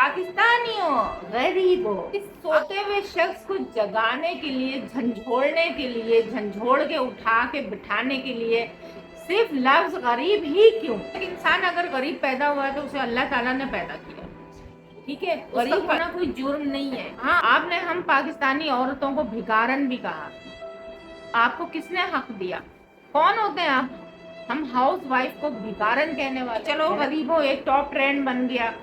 पाकिस्तानियों, गरीबों, इस सोते हुए शख्स को जगाने के लिए, झंझोड़ने के लिए, झंझोड़ के उठा के बिठाने के लिए सिर्फ लफ्ज गरीब ही क्यों? एक इंसान अगर गरीब पैदा हुआ है तो उसे अल्लाह ताला ने पैदा किया, ठीक है। गरीब होना कोई जुर्म नहीं है। हाँ, आपने हम पाकिस्तानी औरतों को भिखारन भी कहा, आपको किसने हक दिया? कौन होते हैं आप? हम हाउस वाइफ को भिखारन कहने वाले? चलो गरीबों एक टॉप ट्रेंड बन गया,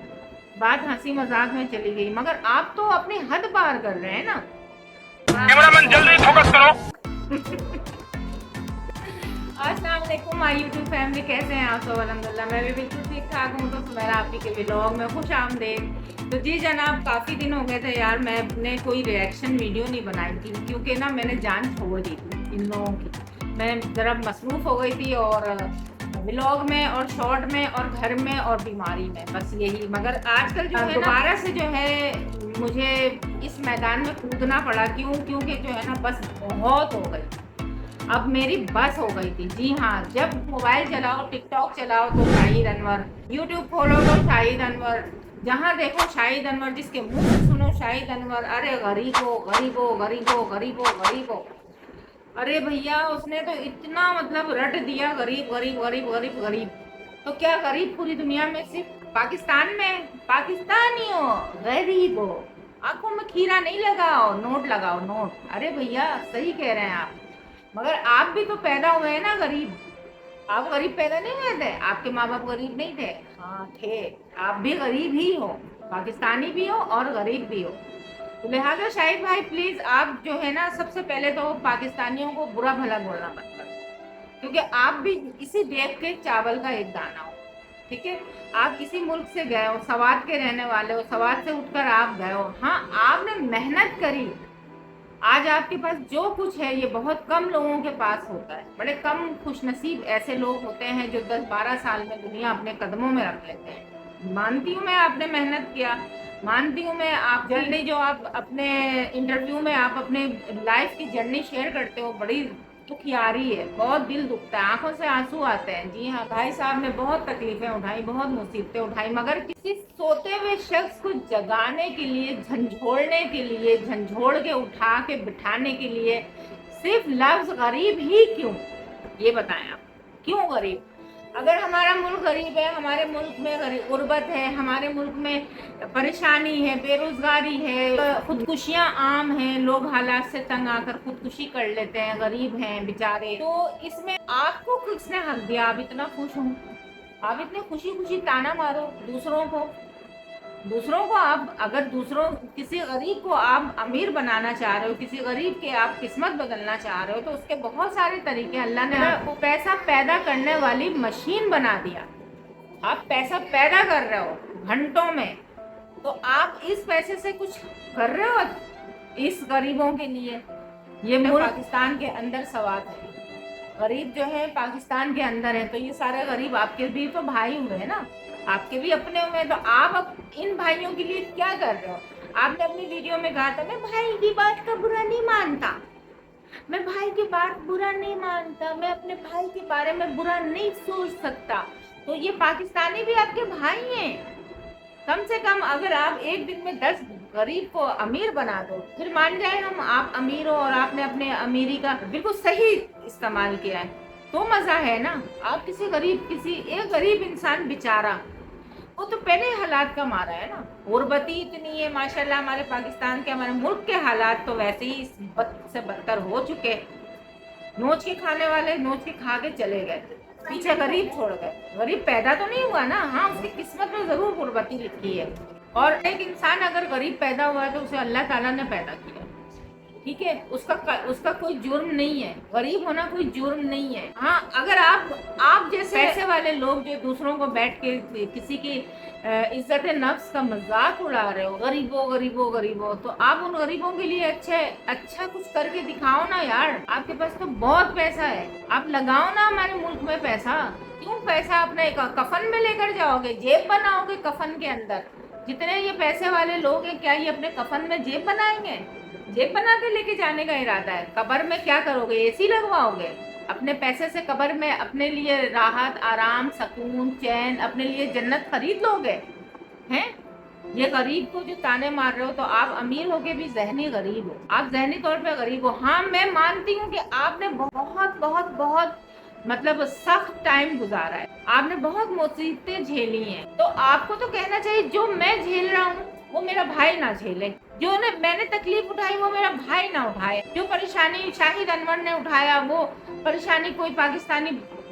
बात हंसी मजाक में चली गई, मगर आप तो अपनी हद पार कर रहे हैं ना। कैमरामैन जल्दी फोकस करो। अस्सलाम वालेकुम माय यूट्यूब फैमिली, कैसे हैं आप सब? अल्हम्दुलिल्लाह मैं भी बिल्कुल ठीक ठाक हूँ। तो सुमेरा आपी के व्लॉग में खुश आमदेद। तो जी जनाब, काफ़ी दिन हो गए थे यार, मैंने कोई रिएक्शन वीडियो नहीं बनाई थी, क्योंकि ना मैंने जान छोड़ दी थी इन लोगों की। मैं ज़रा मसरूफ़ हो गई थी और व्लॉग में और शॉर्ट में और घर में और बीमारी में, बस यही। मगर आजकल जो है दोबारा से जो है मुझे इस मैदान में कूदना पड़ा। क्योंकि जो है ना बस बहुत हो गई, अब मेरी बस हो गई थी। जी हाँ, जब मोबाइल चलाओ, टिकटॉक चलाओ तो शाहिद अनवर, यूट्यूब खोलो तो शाहिद अनवर, जहाँ देखो शाहिद अनवर, जिसके मुंह से सुनो शाहिद अनवर। अरे गरीबो गरीबो गरीबो गरीबो गरीबो, अरे भैया उसने तो इतना मतलब रट दिया, गरीब गरीब गरीब गरीब गरीब। तो क्या गरीब पूरी दुनिया में सिर्फ पाकिस्तान में? पाकिस्तानियों, गरीबो, आंखों में खीरा नहीं लगाओ, नोट लगाओ, नोट। अरे भैया सही कह रहे हैं आप, मगर आप भी तो पैदा हुए हैं ना गरीब। आप गरीब पैदा नहीं हुए थे? आपके माँ बाप गरीब नहीं थे? हाँ थे। आप भी गरीब ही हो, पाकिस्तानी भी हो और गरीब भी हो। तो लिहाजा शाहिद भाई प्लीज आप जो है ना, सबसे पहले तो पाकिस्तानियों को बुरा भला बोलना मत करो, क्योंकि आप भी इसी देख के चावल का एक दाना हो, ठीक है। आप किसी मुल्क से गए हो, सवात के रहने वाले हो, सवात से उठकर आप गए हो। हाँ, आपने मेहनत करी, आज आपके पास जो कुछ है ये बहुत कम लोगों के पास होता है। बड़े कम खुशनसीब ऐसे लोग होते हैं जो 10-12 साल में दुनिया अपने कदमों में रख लेते हैं। मानती हूँ मैं, आपने मेहनत किया, मानती हूँ मैं। आप जर्नी जो आप अपने इंटरव्यू में आप अपने लाइफ की जर्नी शेयर करते हो, बड़ी दुखियारी है, बहुत दिल दुखता है, आंखों से आंसू आते हैं। जी हाँ, भाई साहब ने बहुत तकलीफें उठाई, बहुत मुसीबतें उठाई, मगर किसी सोते हुए शख्स को जगाने के लिए, झंझोड़ने के लिए, झंझोड़ के उठा के बिठाने के लिए सिर्फ लफ्ज गरीब ही क्यों? ये बताएं आप, क्यों गरीब? अगर हमारा मुल्क गरीब है, हमारे मुल्क में गुर्बत है, हमारे मुल्क में परेशानी है, बेरोजगारी है, खुदकुशियां आम हैं, लोग हालात से तंग आकर खुदकुशी कर लेते हैं, गरीब हैं बेचारे, तो इसमें आपको किसने हक दिया? आप इतना खुश हो, आप इतने खुशी खुशी ताना मारो दूसरों को आप अगर किसी गरीब को आप अमीर बनाना चाह रहे हो, किसी गरीब के आप किस्मत बदलना चाह रहे हो, तो उसके बहुत सारे तरीके। अल्लाह ने आपको पैसा पैदा करने वाली मशीन बना दिया, आप पैसा पैदा कर रहे हो घंटों में, तो आप इस पैसे से कुछ कर रहे हो इस गरीबों के लिए? ये मुल्क पाकिस्तान के अंदर सवाल है, गरीब जो है पाकिस्तान के अंदर है, तो ये सारे गरीब आपके भी तो भाई हुए हैं ना, आपके भी अपने हुए। तो आप अब इन भाइयों के लिए क्या कर रहे हो? आपने अपनी वीडियो में कहा था, मैं भाई की बात का बुरा नहीं मानता, मैं भाई की बात बुरा नहीं मानता, मैं अपने भाई के बारे में बुरा नहीं सोच सकता। तो ये पाकिस्तानी भी आपके भाई हैं। कम से कम अगर आप एक दिन में 10 गरीब को अमीर बना दो, फिर मान जाए हम आप अमीर हो और आपने अपने अमीरी का बिल्कुल सही इस्तेमाल किया है, तो मजा है ना। आप किसी एक गरीब इंसान बेचारा, वो तो पहले हालात का मारा है ना, गुर्बती इतनी है माशाल्लाह हमारे पाकिस्तान के, हमारे मुल्क के हालात तो वैसे ही से बदतर हो चुके। नोच के खाने वाले नोच के खा के चले गए, पीछे गरीब छोड़ गए। गरीब पैदा तो नहीं हुआ ना, हाँ उसकी किस्मत में जरूर गुर्बती लिखी है। और एक इंसान अगर गरीब पैदा हुआ है तो उसे अल्लाह ताला ने पैदा किया, ठीक है। उसका कोई जुर्म नहीं है, गरीब होना कोई जुर्म नहीं है। हाँ, अगर आप जैसे पैसे वाले लोग जो दूसरों को बैठ के किसी की इज्जत नफ्स का मजाक उड़ा रहे हो, गरीबो गरीबो गरीबो, तो आप उन गरीबों के लिए अच्छा कुछ करके दिखाओ ना यार। आपके पास तो बहुत पैसा है, आप लगाओ ना हमारे मुल्क में पैसा। क्यों पैसा अपने कफन में लेकर जाओगे, जेब बनाओगे कफन के अंदर? जितने ये पैसे वाले लोग हैं, क्या ये अपने कफन में जेब बनाएंगे? जेब बना के लेके जाने का इरादा है? कब्र में क्या करोगे? एसी लगवाओगे? अपने पैसे से कब्र में अपने लिए राहत, आराम, सुकून, चैन, अपने लिए जन्नत खरीद लोगे हैं? ये गरीब को जो ताने मार रहे हो, तो आप अमीर होके भी ज़हनी गरीब हो, आप ज़हनी तौर पे गरीब हो। हाँ, मैं मानती हूँ कि आपने बहुत बहुत बहुत मतलब सख्त टाइम गुजारा है, आपने बहुत मुसीबतें झेली हैं, तो आपको तो कहना चाहिए जो मैं झेल रहा हूँ वो मेरा भाई ना झेले, जो मैंने तकलीफ उठाई वो मेरा भाई ना उठाए, जो परेशानी शाहिद अनवर ने उठाया वो परेशानी कोई पाकिस्तानी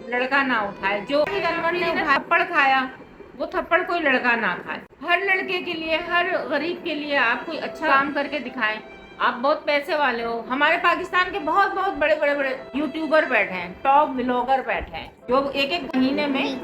लड़का ना उठाए, जो शाहिद अनवर ने थप्पड़ खाया वो थप्पड़ कोई लड़का ना खाए। हर लड़के के लिए, हर गरीब के लिए आप कोई अच्छा काम करके दिखाएं। आप बहुत पैसे वाले हो, हमारे पाकिस्तान के बहुत बहुत बड़े बड़े बड़े यूट्यूबर बैठे हैं, टॉप व्लॉगर बैठे हैं, जो एक एक महीने में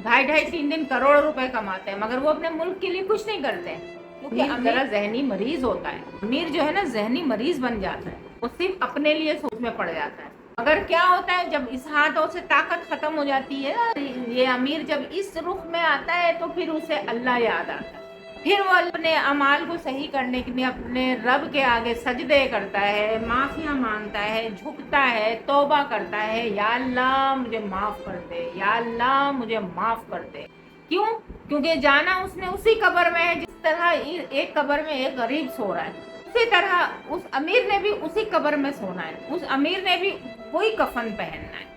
2.5-3 करोड़ रुपए कमाते हैं, मगर वो अपने मुल्क के लिए कुछ नहीं करते, क्योंकि अमीर जहनी मरीज होता है। अमीर जो है ना जहनी मरीज बन जाता है, वो सिर्फ अपने लिए सोच में पड़ जाता है। मगर क्या होता है, जब इस हाथों से ताकत खत्म हो जाती है ना, ये अमीर जब इस रुख में आता है तो फिर उसे अल्लाह याद आता है, फिर वो अपने अमाल को सही करने के लिए अपने रब के आगे सजदे करता है, माफिया मांगता है, झुकता है, तौबा करता है, या अल्लाह मुझे माफ कर दे, या अल्लाह मुझे माफ कर दे। क्यों? क्योंकि जाना उसने उसी कब्र में है, जिस तरह एक कब्र में एक गरीब सो रहा है, उसी तरह उस अमीर ने भी उसी कब्र में सोना है, उस अमीर ने भी वही कफन पहनना है।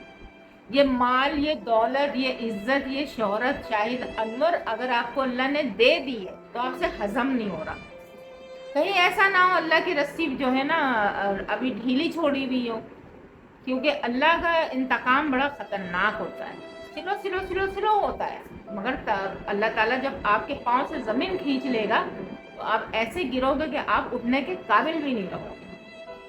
ये माल, ये दौलत, ये इज्जत, ये शोहरत शाहिद अनवर अगर आपको अल्लाह ने दे दी है तो आपसे हजम नहीं हो रहा। कहीं ऐसा ना हो अल्लाह की रस्सी जो है ना अभी ढीली छोड़ी हुई हो, क्योंकि अल्लाह का इंतकाम बड़ा खतरनाक होता है, स्लो स्लो स्लो स्लो होता है, मगर अल्लाह ताला जब आपके पाँव से ज़मीन खींच लेगा तो आप ऐसे गिरोगे कि आप उठने के काबिल भी नहीं रहोगे।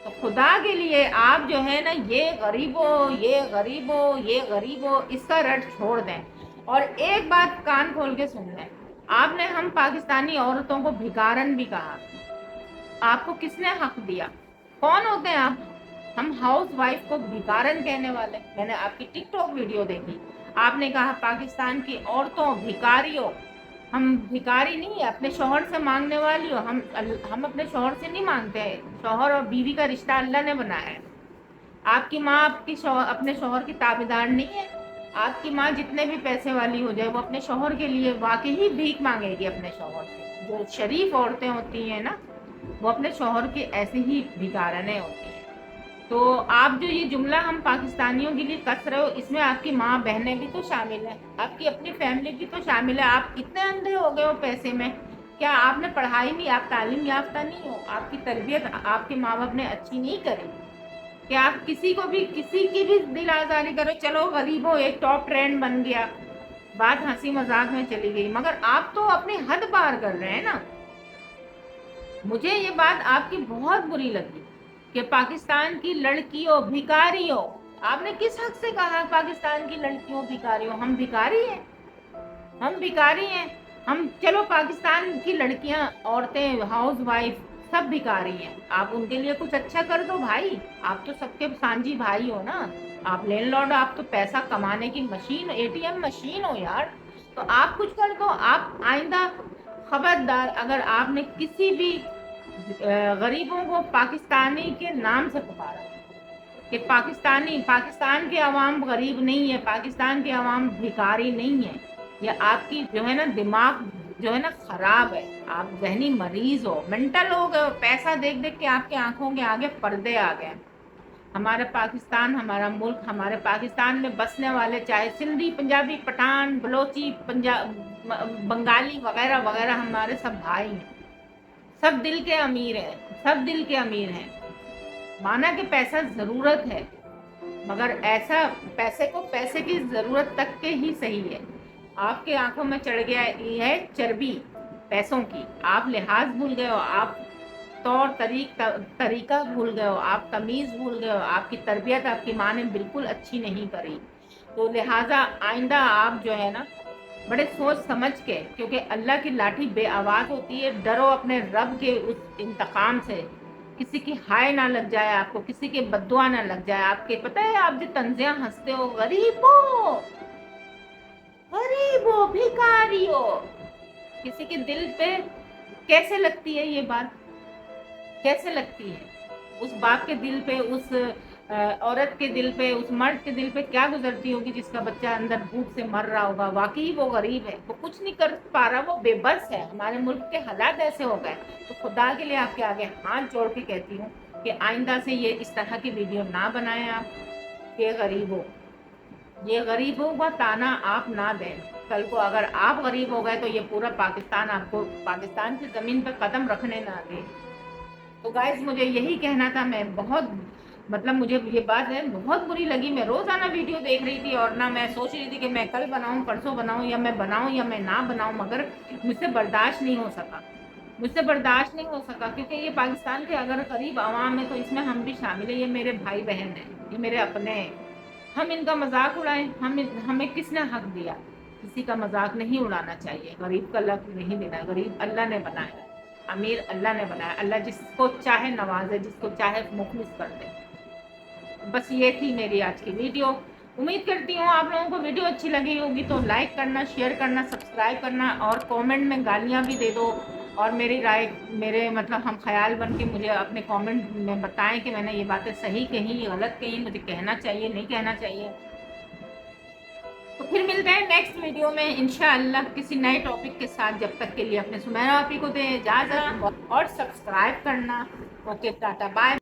तो खुदा के लिए आप जो है ना ये गरीबों, ये गरीबों, ये गरीबों, इसका रट छोड़ दें। और एक बात कान खोल के सुन लें, आपने हम पाकिस्तानी औरतों को भिखारन भी कहा, आपको किसने हक दिया? कौन होते हैं आप? हम हाउस वाइफ को भिखारन कहने वाले? मैंने आपकी टिकटॉक वीडियो देखी, आपने कहा पाकिस्तान की औरतों भिखारियों। हम भिखारी नहीं है, अपने शौहर से मांगने वाली हो। हम अपने शौहर से नहीं मांगते हैं, शौहर और बीवी का रिश्ता अल्लाह ने बनाया है। आपकी माँ अपने शौहर की ताबेदार नहीं है। आपकी माँ जितने भी पैसे वाली हो जाए वो अपने शौहर के लिए वाकई भीख मांगेगी अपने शौहर से। जो शरीफ औरतें होती हैं ना, वो अपने शौहर की ऐसे ही भिखारनें होती हैं। तो आप जो ये जुमला हम पाकिस्तानियों के लिए कस रहे हो, इसमें आपकी माँ बहनें भी तो शामिल हैं, आपकी अपनी फैमिली भी तो शामिल है। आप इतने अंधे हो गए हो पैसे में, क्या आपने पढ़ाई नहीं, आप तालीम याफ्ता नहीं हो, आपकी तरबियत आपके माँ बाप ने अच्छी नहीं करी, कि आप किसी की भी दिल आज़ारी करो, चलो गरीबों एक टॉप ट्रेंड बन गया, बात हंसी मजाक में चली गई, मगर आप तो अपनी हद पार कर रहे हैं ना। मुझे ये बात आपकी बहुत बुरी लगी कि पाकिस्तान की लड़कियों भिखारियों, आपने किस हक से कहा पाकिस्तान की लड़कियों भिखारियों? हम भिखारी हैं? हम भिखारी हैं? हम चलो पाकिस्तान की लड़कियां, औरतें, हाउस वाइफ सब भिखारी हैं, आप उनके लिए कुछ अच्छा कर दो भाई। आप तो सबके सांझी भाई हो ना, आप लैंडलॉर्ड, आप तो पैसा कमाने की मशीन, एटीएम मशीन हो यार, तो आप कुछ कर दो। आप आइंदा खबरदार, अगर आपने किसी भी गरीबों को पाकिस्तानी के नाम से पुकारा कि पाकिस्तान के अवाम गरीब नहीं है, पाकिस्तान के अवाम भिखारी नहीं है, या आपकी जो है ना दिमाग जो है ना खराब है, आप जहनी मरीज हो, मेंटल हो गए हो। पैसा देख देख के आपके आंखों के आगे पर्दे आ गए। हमारा पाकिस्तान, हमारा मुल्क, हमारे पाकिस्तान में बसने वाले चाहे सिंधी, पंजाबी, पठान, बलोची, बंगाली वगैरह वगैरह, हमारे सब भाई हैं, सब दिल के अमीर हैं, सब दिल के अमीर हैं। माना कि पैसा ज़रूरत है, मगर ऐसा पैसे को पैसे की ज़रूरत तक के ही सही है। आपके आंखों में चढ़ गया ये है चर्बी पैसों की, आप लिहाज भूल गए हो, आप तौर तरीका भूल गए हो, आप तमीज़ भूल गए हो, आपकी तरबियत आपकी माँ ने बिल्कुल अच्छी नहीं करी। तो लिहाजा आइंदा आप जो है ना बड़े सोच समझ के, क्योंकि अल्लाह की लाठी बेआवाज़ होती है, डरो अपने रब के उस इंतकाम से, किसी की हाय ना लग जाए आपको, किसी के बद्दुआ ना लग जाए आपके। पता है आप जो तंजियां हंसते हो, गरीबों गरीबों भिखारियों, किसी के दिल पे कैसे लगती है ये बात? कैसे लगती है? उस बाप के दिल पे, उस औरत के दिल पे, उस मर्द के दिल पे क्या गुजरती होगी जिसका बच्चा अंदर भूख से मर रहा होगा। वाकई वो गरीब है, वो कुछ नहीं कर पा रहा, वो बेबस है। हमारे मुल्क के हालात ऐसे हो गए। तो खुदा के लिए आपके आगे हाथ जोड़ के कहती हूँ कि आइंदा से ये इस तरह की वीडियो ना बनाएं आप। ये गरीबों, ये गरीबों का ताना आप ना दें। कल को अगर आप गरीब हो गए तो ये पूरा पाकिस्तान आपको पाकिस्तान की ज़मीन पर कदम रखने ना दे। तो गाइज मुझे यही कहना था। मैं बहुत मतलब मुझे ये बात है बहुत बुरी लगी। मैं रोज़ाना वीडियो देख रही थी और ना मैं सोच रही थी कि मैं कल बनाऊं, परसों बनाऊं, या मैं बनाऊं या मैं ना बनाऊं, मगर मुझसे बर्दाश्त नहीं हो सका। मुझसे बर्दाश्त नहीं हो सका क्योंकि ये पाकिस्तान के अगर गरीब आवाम है तो इसमें हम भी शामिल है। ये मेरे भाई बहन हैं, ये मेरे अपने हैं। हम इनका मजाक उड़ाएं? हमें किसने हक दिया? किसी का मजाक नहीं उड़ाना चाहिए। गरीब का लक नहीं देना। गरीब अल्लाह ने बनाया, अमीर अल्लाह ने बनाया। अल्लाह जिसको चाहे नवाजे, जिसको चाहे मुखलिस कर दे। बस ये थी मेरी आज की वीडियो। उम्मीद करती हूँ आप लोगों को वीडियो अच्छी लगी होगी। तो लाइक करना, शेयर करना, सब्सक्राइब करना और कमेंट में गालियाँ भी दे दो। और मेरी राय, मेरे मतलब हम ख्याल बन के मुझे अपने कमेंट में बताएं कि मैंने ये बातें सही कही, गलत कही, मुझे कहना चाहिए, नहीं कहना चाहिए। तो फिर मिलते हैं नेक्स्ट वीडियो में इंशाअल्लाह किसी नए टॉपिक के साथ। जब तक के लिए अपने सुमैरा आपी को दें इजाज़त और सब्सक्राइब करना। Okay, tata, bye.